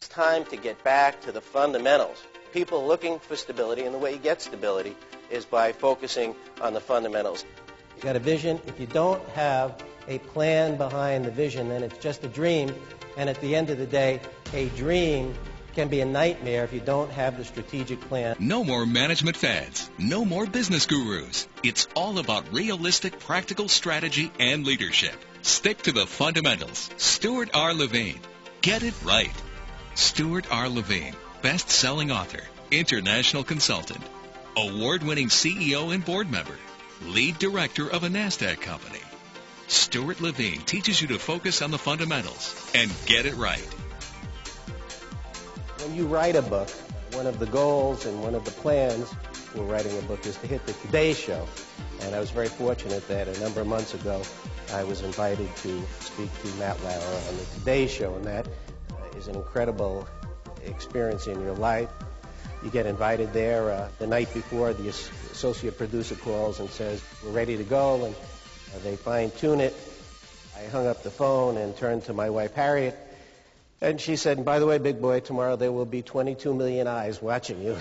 It's time to get back to the fundamentals. People are looking for stability, and the way you get stability is by focusing on the fundamentals. You got a vision. If you don't have a plan behind the vision, then it's just a dream. And at the end of the day, a dream can be a nightmare if you don't have the strategic plan. No more management fads. No more business gurus. It's all about realistic, practical strategy and leadership. Stick to the fundamentals. Stuart R. Levine. Get it right. Stuart R. Levine, best-selling author, international consultant, award-winning CEO and board member, lead director of a NASDAQ company. Stuart Levine teaches you to focus on the fundamentals and get it right. When you write a book, one of the goals and one of the plans for writing a book is to hit the Today Show. And I was very fortunate that a number of months ago I was invited to speak to Matt Lauer on the Today Show, and that is an incredible experience in your life. You get invited there the night before. The associate producer calls and says, "We're ready to go," and they fine-tune it. I hung up the phone and turned to my wife, Harriet, and she said, "And by the way, big boy, tomorrow there will be 22 million eyes watching you."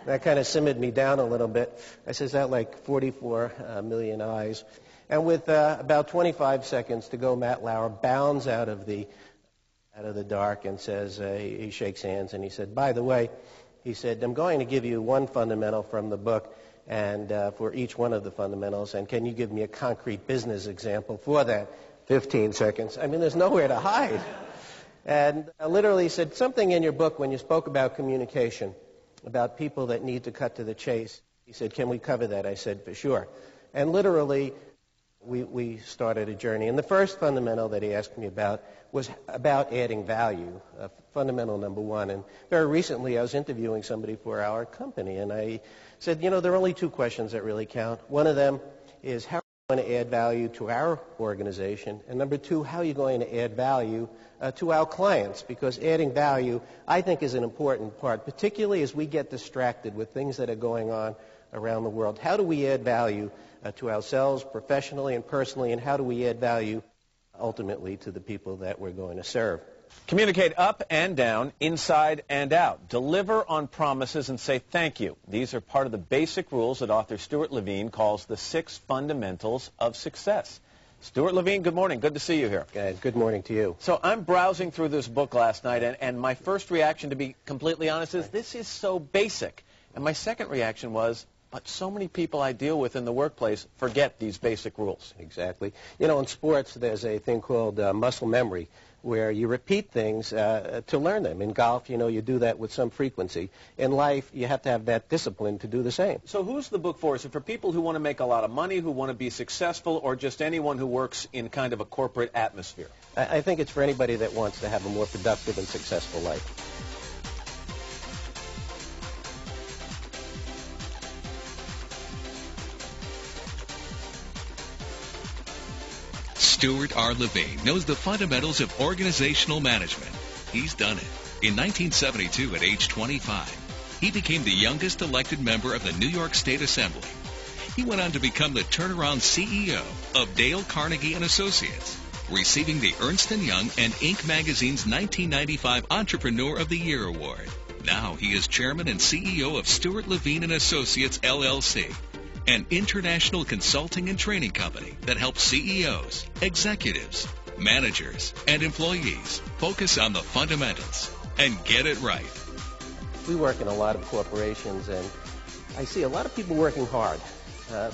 That kind of simmered me down a little bit. I said, "Is that like 44 million eyes?" And with about 25 seconds to go, Matt Lauer bounds out of the dark and says, he shakes hands, and he said, "By the way," he said, "I'm going to give you one fundamental from the book, and for each one of the fundamentals, and can you give me a concrete business example for that?" 15 seconds. I mean, there's nowhere to hide. And I literally said, "Something in your book when you spoke about communication, about people that need to cut to the chase." He said, "Can we cover that?" I said, "For sure." And literally, we started a journey. And the first fundamental that he asked me about was about adding value, fundamental number one. And very recently, I was interviewing somebody for our company, and I said, there are only two questions that really count. One of them is, how are you going to add value to our organization? And number two, how are you going to add value to our clients? Because adding value, I think, is an important part, particularly as we get distracted with things that are going on around the world. How do we add value to ourselves professionally and personally, and how do we add value ultimately to the people that we're going to serve? Communicate up and down, inside and out. Deliver on promises and say thank you. These are part of the basic rules that author Stuart Levine calls the 6 fundamentals of success. Stuart Levine, good morning. Good to see you here. Good morning to you. So I'm browsing through this book last night, and my first reaction, to be completely honest, is this is so basic. And my second reaction was, but so many people I deal with in the workplace forget these basic rules. Exactly. In sports, there's a thing called muscle memory, where you repeat things to learn them. In golf, you do that with some frequency. In life, you have to have that discipline to do the same. So who's the book for? Is it for people who want to make a lot of money, who want to be successful, or just anyone who works in kind of a corporate atmosphere? I think it's for anybody that wants to have a more productive and successful life. Stuart R. Levine knows the fundamentals of organizational management. He's done it. In 1972, at age 25, he became the youngest elected member of the New York State Assembly. He went on to become the turnaround CEO of Dale Carnegie & Associates, receiving the Ernst & Young and Inc. magazine's 1995 Entrepreneur of the Year award. Now he is chairman and CEO of Stuart Levine & Associates, LLC, an international consulting and training company that helps CEOs, executives, managers, and employees focus on the fundamentals and get it right. We work in a lot of corporations, and I see a lot of people working hard,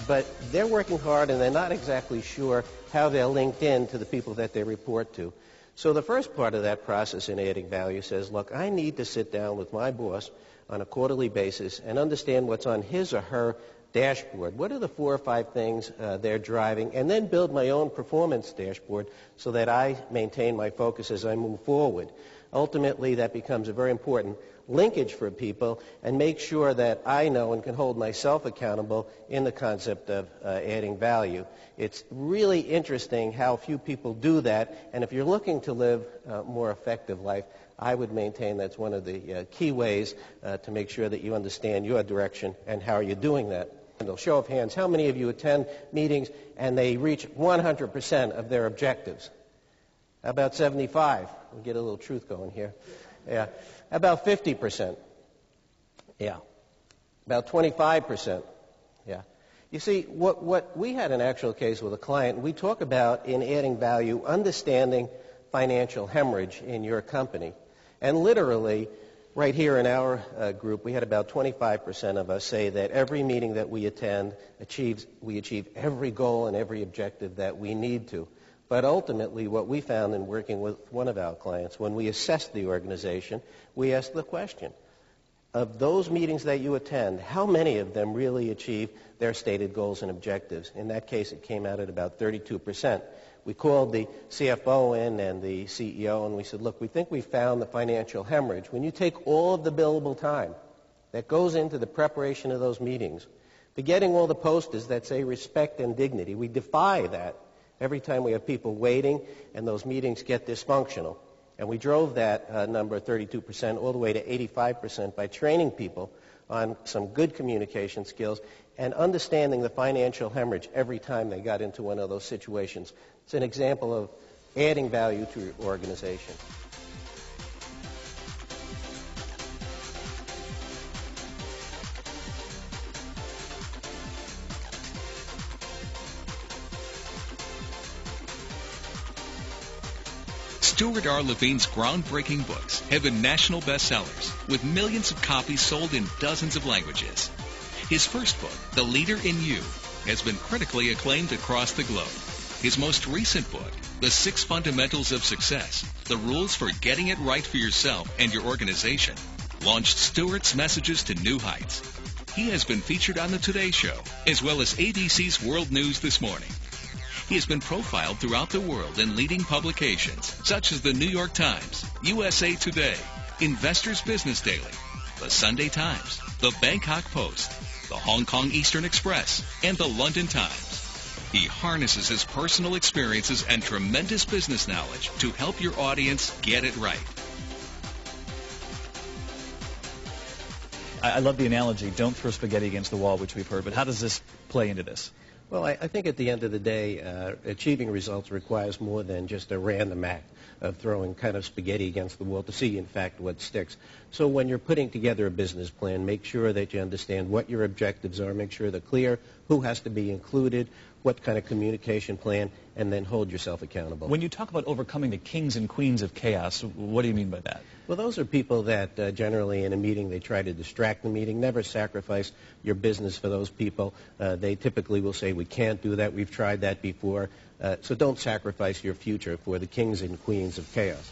but they're working hard and they're not exactly sure how they're linked in to the people that they report to. So the first part of that process in adding value says, look, I need to sit down with my boss on a quarterly basis and understand what's on his or her dashboard. What are the 4 or 5 things they're driving, and then build my own performance dashboard so that I maintain my focus as I move forward. Ultimately, that becomes a very important linkage for people, and make sure that I know and can hold myself accountable in the concept of adding value. It's really interesting how few people do that, and if you're looking to live a more effective life, I would maintain that's one of the key ways to make sure that you understand your direction and how you're doing that. Show of hands, how many of you attend meetings and they reach 100% of their objectives? How about 75? We'll get a little truth going here. Yeah. About 50%. Yeah. About 25%. Yeah. You see, what we had an actual case with a client, we talk about in adding value, understanding financial hemorrhage in your company. And literally, right here in our group, we had about 25% of us say that every meeting that we attend, we achieve every goal and every objective that we need to. But ultimately, what we found in working with one of our clients, when we assessed the organization, we asked the question, of those meetings that you attend, how many of them really achieve their stated goals and objectives? In that case, it came out at about 32%. We called the CFO in and the CEO, and we said, look, we think we found the financial hemorrhage. When you take all of the billable time that goes into the preparation of those meetings, forgetting all the posters that say respect and dignity, we defy that every time we have people waiting and those meetings get dysfunctional. And we drove that number, 32%, all the way to 85% by training people on some good communication skills and understanding the financial hemorrhage every time they got into one of those situations. It's an example of adding value to your organization. Stuart R. Levine's groundbreaking books have been national bestsellers, with millions of copies sold in dozens of languages. His first book, The Leader in You, has been critically acclaimed across the globe. His most recent book, The 6 Fundamentals of Success, The Rules for Getting It Right for Yourself and Your Organization, launched Stuart's messages to new heights. He has been featured on The Today Show, as well as ABC's World News This Morning. He has been profiled throughout the world in leading publications such as the New York Times, USA Today, Investors Business Daily, the Sunday Times, the Bangkok Post, the Hong Kong Eastern Express, and the London Times. He harnesses his personal experiences and tremendous business knowledge to help your audience get it right. I love the analogy, don't throw spaghetti against the wall, which we've heard, but how does this play into this? Well, I think at the end of the day, achieving results requires more than just a random act of throwing kind of spaghetti against the wall to see, in fact, what sticks. So when you're putting together a business plan, make sure that you understand what your objectives are, make sure they're clear, who has to be included, what kind of communication plan, and then hold yourself accountable. When you talk about overcoming the kings and queens of chaos, what do you mean by that? Well, those are people that generally in a meeting, they try to distract the meeting. Never sacrifice your business for those people. They typically will say, we can't do that. We've tried that before. So don't sacrifice your future for the kings and queens of chaos.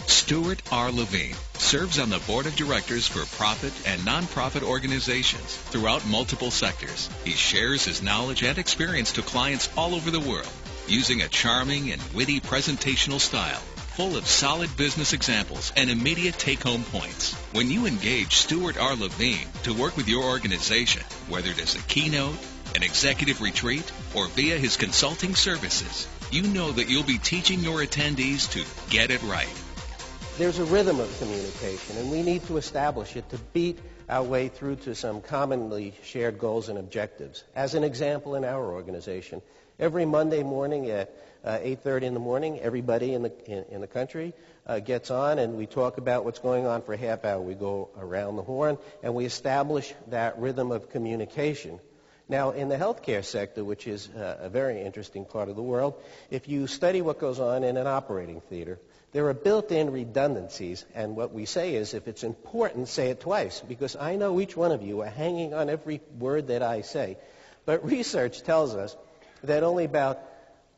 Stuart R. Levine serves on the board of directors for profit and nonprofit organizations throughout multiple sectors. He shares his knowledge and experience to clients all over the world, using a charming and witty presentational style, full of solid business examples and immediate take-home points. When you engage Stuart R. Levine to work with your organization, whether it is a keynote, an executive retreat, or via his consulting services, you know that you'll be teaching your attendees to get it right. There's a rhythm of communication, and we need to establish it to beat our way through to some commonly shared goals and objectives. As an example, in our organization, every Monday morning at 8:30 in the morning, everybody in the country gets on, and we talk about what's going on for a half hour. We go around the horn, and we establish that rhythm of communication. Now, in the healthcare sector, which is a very interesting part of the world, if you study what goes on in an operating theater, there are built-in redundancies, and what we say is, if it's important, say it twice, because I know each one of you are hanging on every word that I say. But research tells us that only about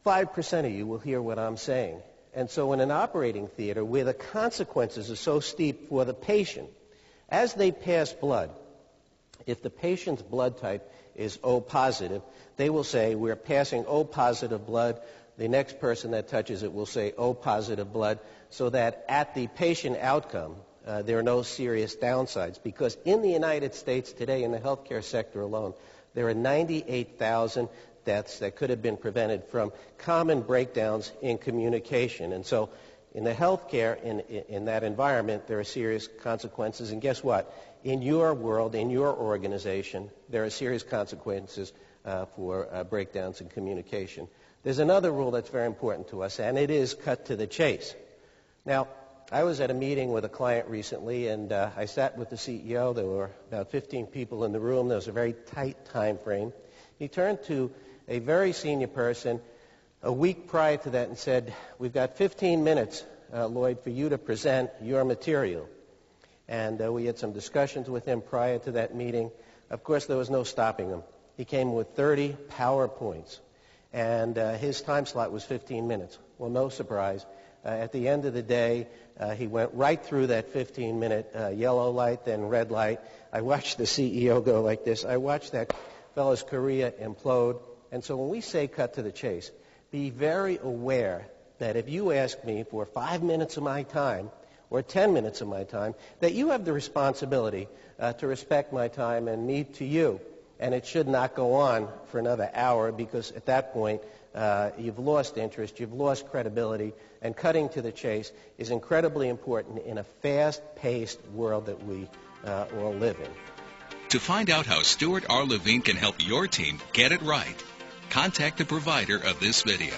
5% of you will hear what I'm saying. And so in an operating theater, where the consequences are so steep for the patient, as they pass blood, if the patient's blood type is O positive, they will say, we're passing O positive blood. The next person that touches it will say O positive blood, so that at the patient outcome, there are no serious downsides. Because in the United States today, in the healthcare sector alone, there are 98,000 deaths that could have been prevented from common breakdowns in communication. And so In the healthcare, in that environment, there are serious consequences. And guess what? In your world, in your organization, there are serious consequences for breakdowns in communication. There's another rule that's very important to us, and it is cut to the chase. Now, I was at a meeting with a client recently, and I sat with the CEO. There were about 15 people in the room. There was a very tight time frame. He turned to a very senior person a week prior to that and said, "We've got 15 minutes, Lloyd, for you to present your material." And we had some discussions with him prior to that meeting. Of course, there was no stopping him. He came with 30 PowerPoints, and his time slot was 15 minutes. Well, no surprise. At the end of the day, he went right through that 15-minute yellow light, then red light. I watched the CEO go like this. I watched that fellow's career implode. And so when we say cut to the chase, be very aware that if you ask me for 5 minutes of my time or 10 minutes of my time, that you have the responsibility to respect my time and me to you. And it should not go on for another hour, because at that point, you've lost interest, you've lost credibility, and cutting to the chase is incredibly important in a fast-paced world that we all live in. To find out how Stuart R. Levine can help your team get it right, contact the provider of this video.